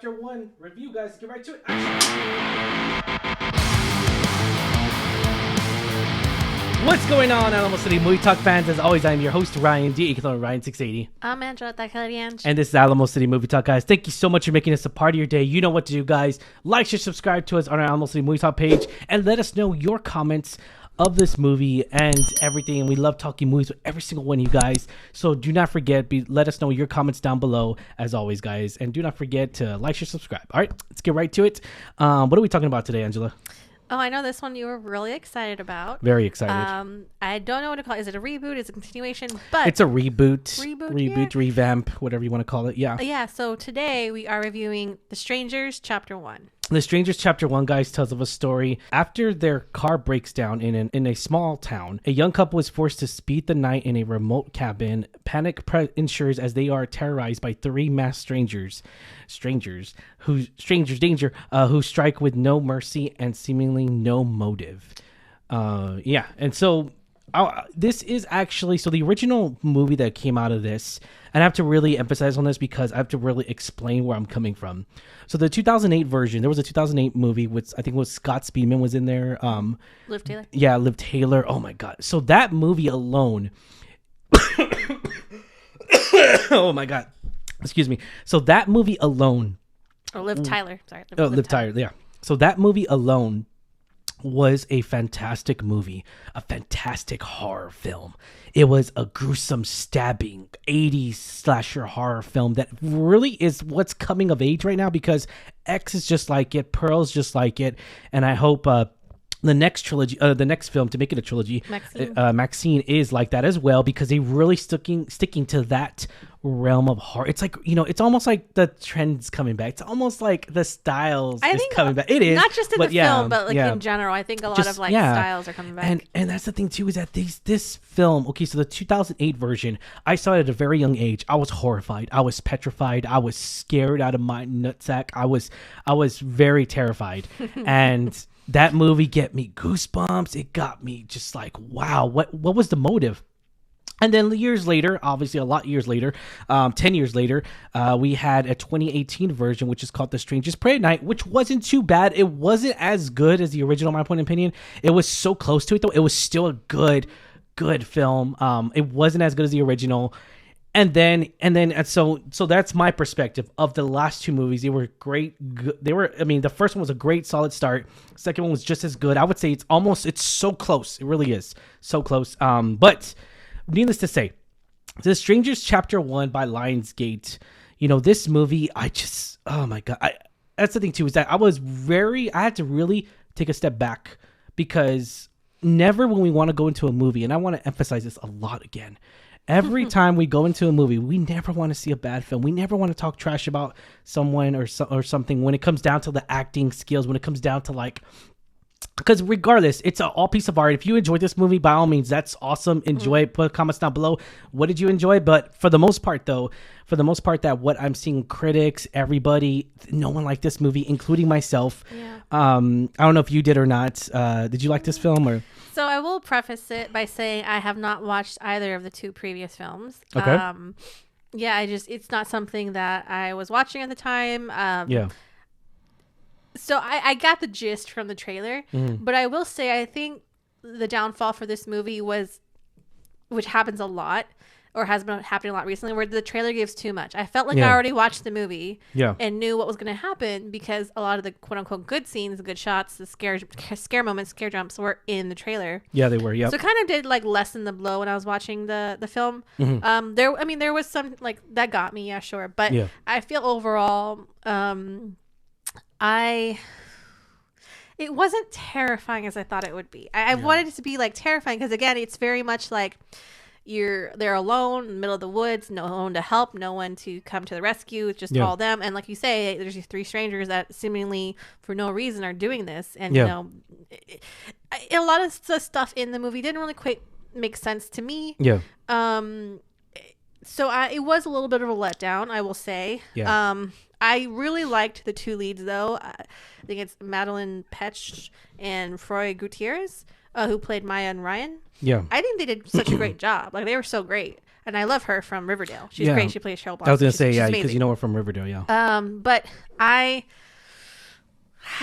Chapter 1 review, guys. Get right to it. What's going on, Alamo City Movie Talk fans? As always, I'm your host, Ryan D. Ryan680. I'm Angela Tacalianch. And this is Alamo City Movie Talk, guys. Thank you so much for making us a part of your day. You know what to do, guys. Like, share, subscribe to us on our Alamo City Movie Talk page, and let us know your comments of this movie and everything. And we love talking movies with every single one of you guys. So do not forget, let us know your comments down below, as always, guys. And do not forget to like, share, subscribe. All right, let's get right to it. What are we talking about today, Angela? Oh, I know this one you were really excited about. Very excited. I don't know what to call it. Is it a reboot? Is it a continuation? But it's a reboot, yeah. revamp, whatever you want to call it. Yeah. Yeah. So today we are reviewing The Strangers, Chapter 1. The Strangers Chapter 1, guys, tells of a story. After their car breaks down in a small town, a young couple is forced to spend the night in a remote cabin. Panic ensures as they are terrorized by three masked strangers who strike with no mercy and seemingly no motive. And so this is actually, so the original movie that came out of this, and I have to really emphasize on this because I have to really explain where I'm coming from. So the 2008 version, there was a 2008 movie with, I think it was Scott Speedman was in there. Liv Taylor. Yeah, Liv Taylor. Oh my God. So that movie alone. Oh my God. Excuse me. So that movie alone. Oh, Liv Tyler. Sorry. Liv Tyler. Yeah. So that movie alone was a fantastic movie, a fantastic horror film. It was a gruesome stabbing 80s slasher horror film that really is what's coming of age right now, because X is just like it, Pearl's just like it, and I hope the next trilogy, the next film to make it a trilogy, Maxine is like that as well, because they really sticking to that realm of horror. It's like, it's almost like the trends coming back. It's almost like the styles is coming back. It is not just in the film, but in general. I think a lot of styles are coming back. And that's the thing too, is that this film. Okay, so the 2008 version, I saw it at a very young age. I was horrified. I was petrified. I was scared out of my nutsack. I was very terrified, and that movie get me goosebumps. It got me just like, wow, what was the motive? And then years later, obviously a lot years later, 10 years later, we had a 2018 version, which is called The Strangers Prey at Night, which wasn't too bad. It wasn't as good as the original, in my point of opinion. It was so close to it, though. It was still a good film. It wasn't as good as the original. So that's my perspective of the last two movies. They were great. The first one was a great solid start. The second one was just as good. I would say it's so close. It really is so close. But needless to say, The Strangers Chapter 1 by Lionsgate, this movie, oh my God. That's the thing too, is that I had to really take a step back, because never when we want to go into a movie, and I want to emphasize this a lot again, every time we go into a movie, we never want to see a bad film. We never want to talk trash about someone or something when it comes down to the acting skills, when it comes down to because regardless, it's all piece of art. If you enjoyed this movie, by all means, that's awesome. Enjoy it. Put comments down below. What did you enjoy? But for the most part, that what I'm seeing, critics, everybody, no one liked this movie, including myself. Yeah. I don't know if you did or not. Did you like this film? Or? So I will preface it by saying I have not watched either of the two previous films. Okay. It's not something that I was watching at the time. Yeah. So I got the gist from the trailer, but I will say I think the downfall for this movie was, which happens a lot, or has been happening a lot recently, where the trailer gives too much. I felt like I already watched the movie and knew what was going to happen, because a lot of the quote-unquote good scenes, the good shots, the scare moments, scare jumps were in the trailer. Yeah, they were, yeah. So it kind of did lessen the blow when I was watching the film. Mm-hmm. There was some that got me, yeah, sure. But I feel overall... it wasn't terrifying as I thought it would be. I wanted it to be terrifying, because again, it's very much they're alone in the middle of the woods, no one to help, no one to come to the rescue. It's just all them. And like you say, there's these three strangers that seemingly for no reason are doing this. And a lot of the stuff in the movie didn't really quite make sense to me. Yeah. So it was a little bit of a letdown, I will say. Yeah. I really liked the two leads, though. I think it's Madeline Petsch and Froy Gutierrez, who played Maya and Ryan. Yeah. I think they did such a great job. They were so great. and I love her from Riverdale. She's Yeah. great. She plays Cheryl Blossom. I was gonna say, she's yeah, amazing. because you know her from Riverdale, yeah. But I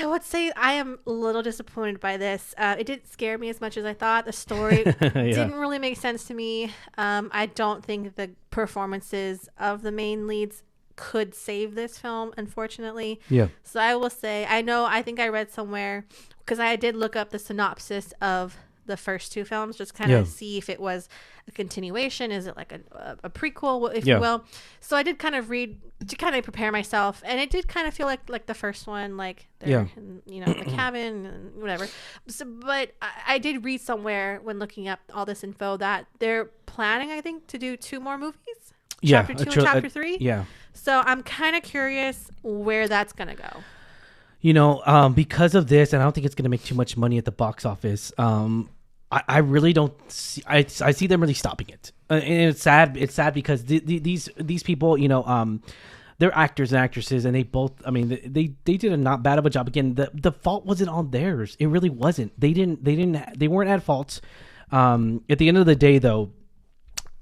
would say I am a little disappointed by this. It didn't scare me as much as I thought. The story didn't really make sense to me. I don't think the performances of the main leads could save this film, unfortunately. Yeah. So I will say, I think I read somewhere, because I did look up the synopsis of the first two films, just kind of see if it was a continuation. Is it like a prequel, if you will? So I did kind of read to kind of prepare myself, and it did kind of feel like the first one, like they're in, the cabin and whatever. So, but I did read somewhere when looking up all this info that they're planning, I think, to do 2 more movies. Chapter 2 and Chapter 3. Yeah. So I'm kind of curious where that's gonna go. Because of this, and I don't think it's going to make too much money at the box office. I really don't see. I see them really stopping it, and it's sad. It's sad because these people, they're actors and actresses, and they both. I mean, they did a not bad of a job. Again, the fault wasn't on theirs. It really wasn't. They weren't at fault. At the end of the day, though,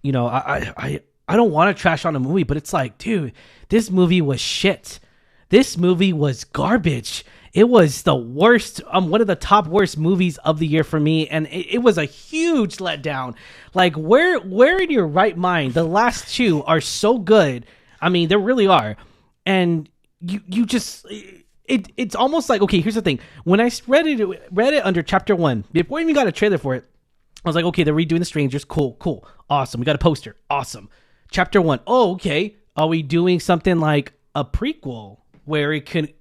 I don't want to trash on a movie, but it's like, dude, this movie was shit. This movie was garbage. It was the worst, one of the top worst movies of the year for me, and it was a huge letdown. Like, where in your right mind? The last 2 are so good. I mean, they really are. And you just, it's almost like, okay, here's the thing. When I read it under Chapter 1, before I even got a trailer for it, I was like, okay, they're redoing The Strangers. Cool. Awesome. We got a poster. Awesome. Chapter 1. Oh, okay. Are we doing something like a prequel where it could,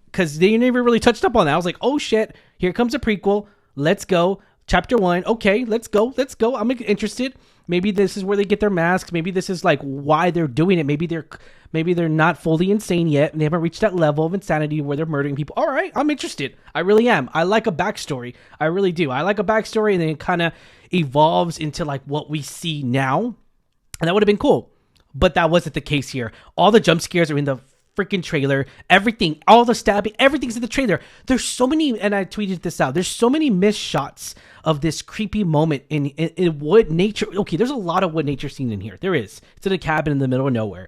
because they never really touched up on that. I was like, oh shit, here comes a prequel. Let's go. Chapter 1. Okay, let's go. I'm interested. Maybe this is where they get their masks. Maybe this is like why they're doing it. Maybe they're not fully insane yet, and they haven't reached that level of insanity where they're murdering people. All right, I'm interested. I really am. I like a backstory. I really do. I like a backstory, and then it kind of evolves into like what we see now, and that would have been cool. But that wasn't the case here. All the jump scares are in the freaking trailer. Everything, all the stabbing, everything's in the trailer. There's so many, and I tweeted this out, there's so many missed shots of this creepy moment in wood nature. Okay, there's a lot of wood nature scene in here. There is. It's in a cabin in the middle of nowhere.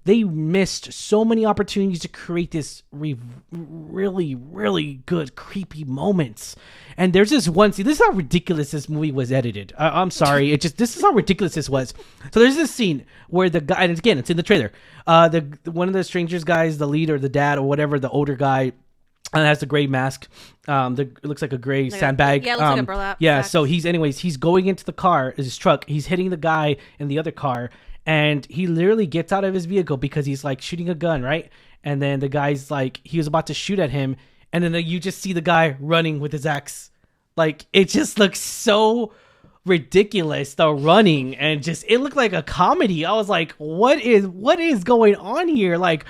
They missed so many opportunities to create this really, really good creepy moments. And there's this one scene. This is how ridiculous this movie was edited. I'm sorry. This is how ridiculous this was. So there's this scene where the guy, and again, it's in the trailer. One of the strangers guys, the lead or the dad or whatever, the older guy, and has the gray mask. It looks like a gray sandbag. Yeah, it looks like a burlap yeah. sack. So he's going into the car, his truck. He's hitting the guy in the other car. And he literally gets out of his vehicle because he's like shooting a gun, right? And then the guy's like, he was about to shoot at him. And then you just see the guy running with his axe. Like, it just looks so ridiculous, the running. And just, it looked like a comedy. I was like, what is going on here? Like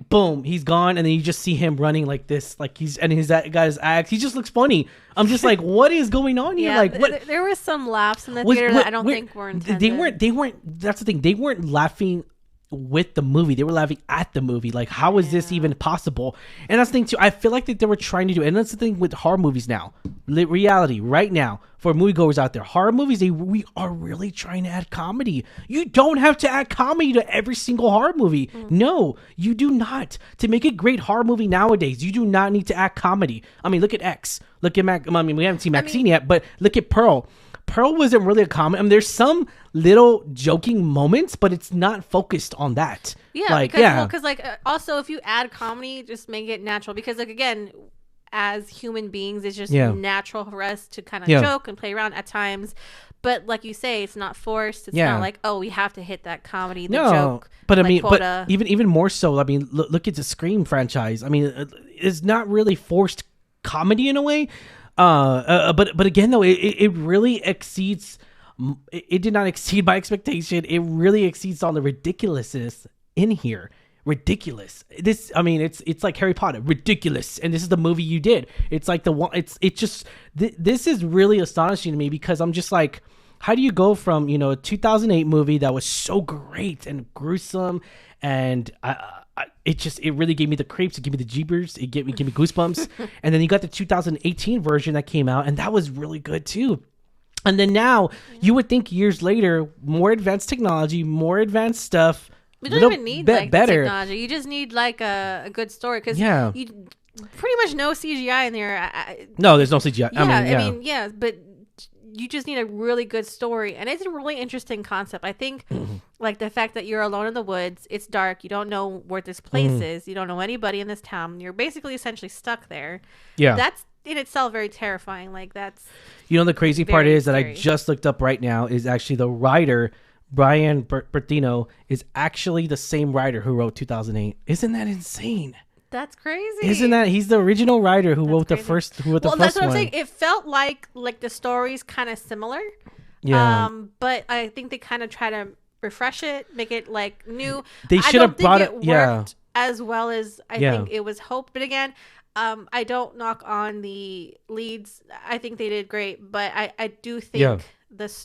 boom, he's gone. And then you just see him running like this. Like he's got his axe. He just looks funny. I'm just like, what is going on here? Yeah, like, what? There were some laughs in the theater that I don't think were intended. They weren't. That's the thing. They weren't laughing with the movie. They were laughing at the movie. Like, how is this even possible? And that's the thing too. I feel like that they were trying to do, and that's the thing with horror movies now. Reality right now for moviegoers out there. Horror movies, we are really trying to add comedy. You don't have to add comedy to every single horror movie. No, you do not. To make a great horror movie nowadays, you do not need to add comedy. I mean, look at X. Look at Mac. I mean, we haven't seen Maxine yet, but look at Pearl. Pearl wasn't really a comedy. I mean, there's some little joking moments, but it's not focused on that. Yeah, because also if you add comedy, just make it natural. Because like again, as human beings, it's just natural for us to kind of joke and play around at times. But like you say, it's not forced. It's not like, oh, we have to hit that comedy, joke. But I like mean, quota. but even more so. I mean, look at the Scream franchise. I mean, it's not really forced comedy in a way. But again, though, it really exceeds. It did not exceed my expectation. It really exceeds all the ridiculousness in here. Ridiculous. This, I mean, it's like Harry Potter. Ridiculous. And this is the movie you did. It's like the one. It's just. This is really astonishing to me because I'm just like, how do you go from a 2008 movie that was so great and gruesome, and it really gave me the creeps, it gave me the jeepers, it gave me goosebumps, and then you got the 2018 version that came out, and that was really good too. And then now you would think years later, more advanced technology, more advanced stuff. We don't even need like better technology. You just need like a good story because Yeah. you pretty much no CGI in there. No, there's no CGI. Yeah, I mean, yeah, but you just need a really good story, and it's a really interesting concept. I think, like the fact that you're alone in the woods, it's dark, you don't know where this place is, you don't know anybody in this town, you're basically essentially stuck there. Yeah, that's in itself very terrifying. Like that's the crazy part is scary. that I just looked up right now is actually the writer. Brian Bertino is actually the same writer who wrote 2008. Isn't that insane? That's crazy. Isn't that? He's the original writer who wrote crazy. the first. Who wrote the well, first that's what one. I'm saying. It felt like the story's kind of similar. Yeah. But I think they kind of try to refresh it, make it like new. They should have brought it. Worked as well as I think it was hoped. But again, I don't knock on the leads. I think they did great, but I do think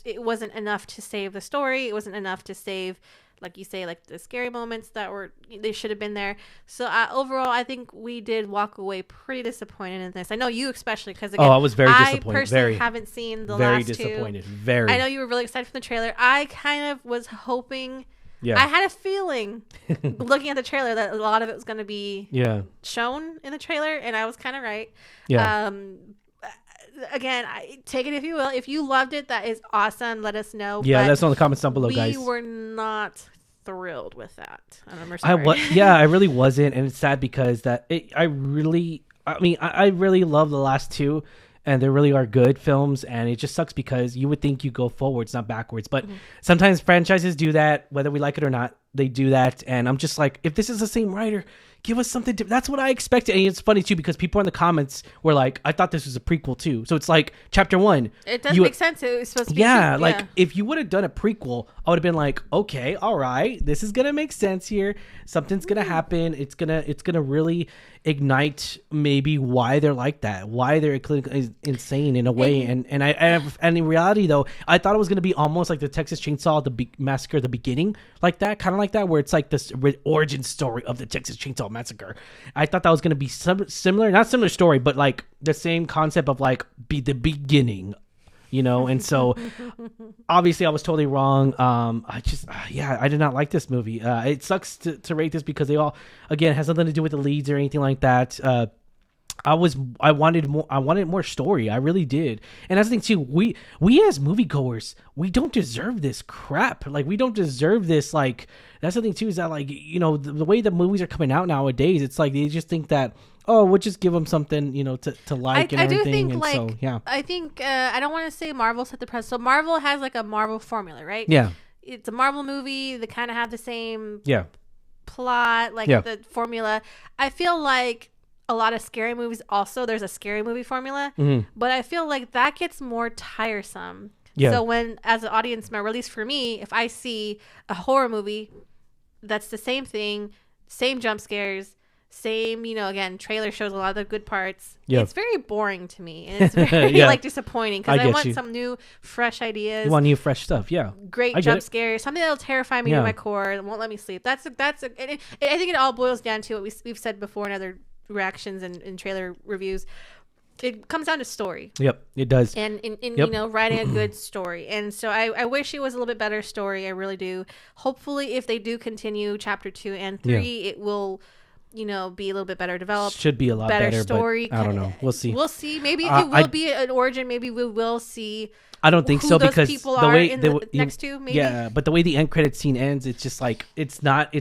it wasn't enough to save the story. It wasn't enough to save, like you say, like the scary moments they should have been there. So overall, I think we did walk away pretty disappointed in this. I know you especially, because again, I was very disappointed. I personally haven't seen the last two. Very disappointed. Very. I know you were really excited from the trailer. I kind of was hoping. Yeah. I had a feeling, looking at the trailer, that a lot of it was going to be shown in the trailer, and I was kind of right. Yeah. Again, take it if you will. If you loved it, that is awesome. Let us know. Yeah, but let us know in the comments down below, guys. We were not thrilled with that. I'm sorry. I really wasn't, and it's sad because I really love the last two, and they really are good films, and it just sucks because you would think you go forwards, not backwards. But sometimes franchises do that, whether we like it or not. They do that, and I'm just like, if this is the same writer, give us something different. That's what I expected. And it's funny too because people in the comments were like, I thought this was a prequel too. So it's like chapter 1. It does make sense. It was supposed to be like if you would have done a prequel, I would have been like, okay, all right, this is gonna make sense here. Something's gonna happen. It's gonna really ignite maybe why they're like that, why they're insane in a way. And in reality though, I thought it was gonna be almost like the Texas Chainsaw Massacre at the beginning, like that, kind of like that, where it's like this origin story of the Texas Chainsaw Massacre. I thought that was gonna be similar, not similar story, but like the same concept of like be the beginning. And so obviously I was totally wrong. I did not like this movie. It sucks to rate this because they all, again, has nothing to do with the leads or anything like that. I wanted more story. I really did. And that's the thing too, we as moviegoers, we don't deserve this crap. Like, we don't deserve this. Like, that's the thing too, is that, like, the way the movies are coming out nowadays, it's like they just think that, we'll just give them something, to like and everything. I do think, and so, yeah. I think, I don't want to say Marvel set the precedent. So Marvel has like a Marvel formula, right? Yeah. It's a Marvel movie. They kind of have the same plot, like the formula. I feel like a lot of scary movies also, there's a scary movie formula, but I feel like that gets more tiresome. Yeah. So when, as an audience member, at least for me, if I see a horror movie that's the same thing, same jump scares, same, again, trailer shows a lot of the good parts. Yep. It's very boring to me, and it's very like disappointing because I want some new, fresh ideas. You want new, fresh stuff, yeah. Great jump scares, something that'll terrify me to my core and won't let me sleep. I think it all boils down to what we've said before in other reactions and trailer reviews. It comes down to story. Yep, it does. And writing a good story. And so I wish it was a little bit better story. I really do. Hopefully, if they do continue chapter 2 and 3, it will, be a little bit better developed. Should be a lot better story. But I don't know. We'll see. We'll see. Maybe it will be an origin. Maybe we will see. I don't think so, because the way the next two, maybe. Yeah, but the way the end credit scene ends, it's just like it's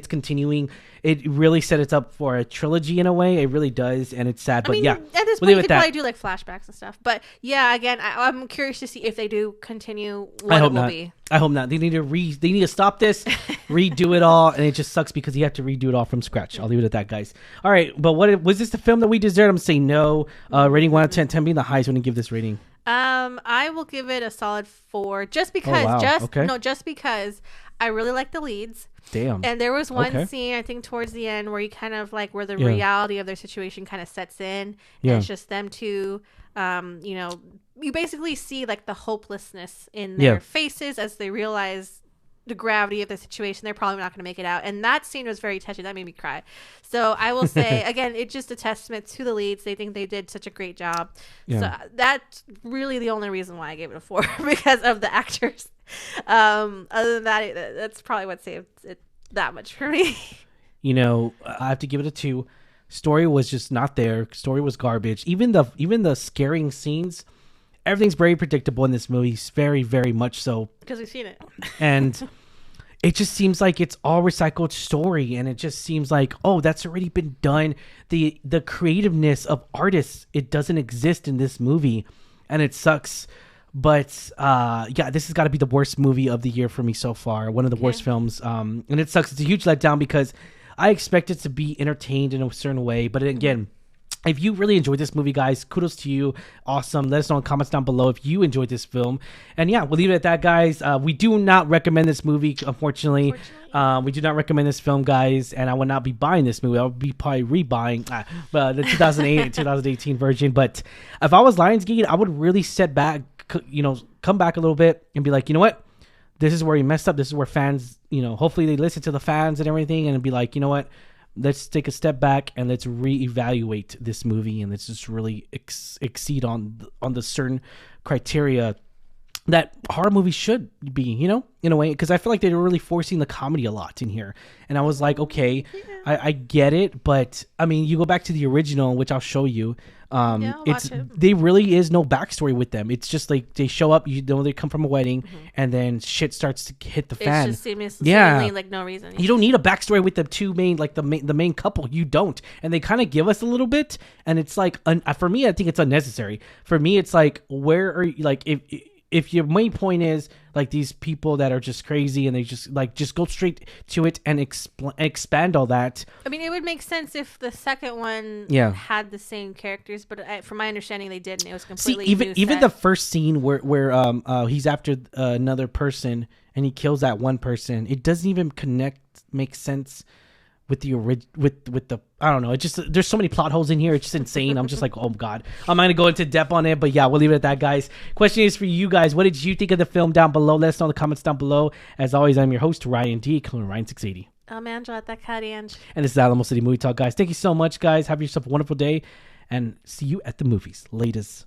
continuing. It really set it up for a trilogy in a way. It really does, and it's sad. But at this point, you could probably do like flashbacks and stuff. But yeah, again, I'm curious to see if they do continue. What it will be. I hope not. They need to stop this, redo it all, and it just sucks because you have to redo it all from scratch. I'll leave it at that, guys. All right, but was this the film that we deserved? I'm saying no. Rating 1 out of 10. 10 being the highest. When you give this rating? I will give it a solid 4, just because. Just because I really like the leads. Damn. And there was one scene, I think, towards the end where you kind of like where the reality of their situation kind of sets in. And it's just them two. You basically see like the hopelessness in their faces as they realize the gravity of the situation, they're probably not going to make it out. And that scene was very touching. That made me cry. So I will say, again, it's just a testament to the leads. They think they did such a great job. Yeah. So that's really the only reason why I gave it a 4 because of the actors. Other than that, that's probably what saved it that much for me. You know, I have to give it a 2. Story was just not there. Story was garbage. Even the scaring scenes, everything's very predictable in this movie. It's very, very much so. Because we've seen it. And it just seems like it's all recycled story, and it just seems like, oh, that's already been done. The creativeness of artists, it doesn't exist in this movie, and it sucks. But yeah, this has got to be the worst movie of the year for me so far. One of the worst films. And it sucks. It's a huge letdown because I expected to be entertained in a certain way. But again, if you really enjoyed this movie, guys, kudos to you. Awesome. Let us know in comments down below if you enjoyed this film. And yeah, we'll leave it at that, guys. We do not recommend this movie, unfortunately. We do not recommend this film, guys. And I will not be buying this movie. I will be probably rebuying the 2018 version. But if I was Lionsgate, I would really sit back, come back a little bit and be like, you know what? This is where you messed up. This is where fans, hopefully they listen to the fans and everything and be like, you know what? Let's take a step back and let's reevaluate this movie and let's just really exceed on the certain criteria that horror movies should be, in a way, because I feel like they were really forcing the comedy a lot in here. And I was like, okay, I get it, but I mean, you go back to the original, which I'll show you. There really is no backstory with them. It's just like they show up, they come from a wedding, and then shit starts to hit the fan. It's just seemingly like no reason. You don't need a backstory with the two main, like the main couple. You don't, and they kind of give us a little bit, and it's like, for me, I think it's unnecessary. For me, it's like, where are you, like if your main point is like these people that are just crazy and they just go straight to it and expand all that. I mean, it would make sense if the second one had the same characters, but from my understanding, they didn't. It was completely even the first scene where he's after another person and he kills that one person. It doesn't even make sense with the I don't know. It just, there's so many plot holes in here. It's just insane. I'm just like, oh God, I'm not gonna go into depth on it, but yeah, we'll leave it at that, guys. Question is for you guys. What did you think of the film down below? Let us know in the comments down below. As always, I'm your host, Ryan D. Ryan680. I'm Angela at that cat, Ange. And this is Alamo City Movie Talk, guys. Thank you so much, guys. Have yourself a wonderful day and see you at the movies. Latest.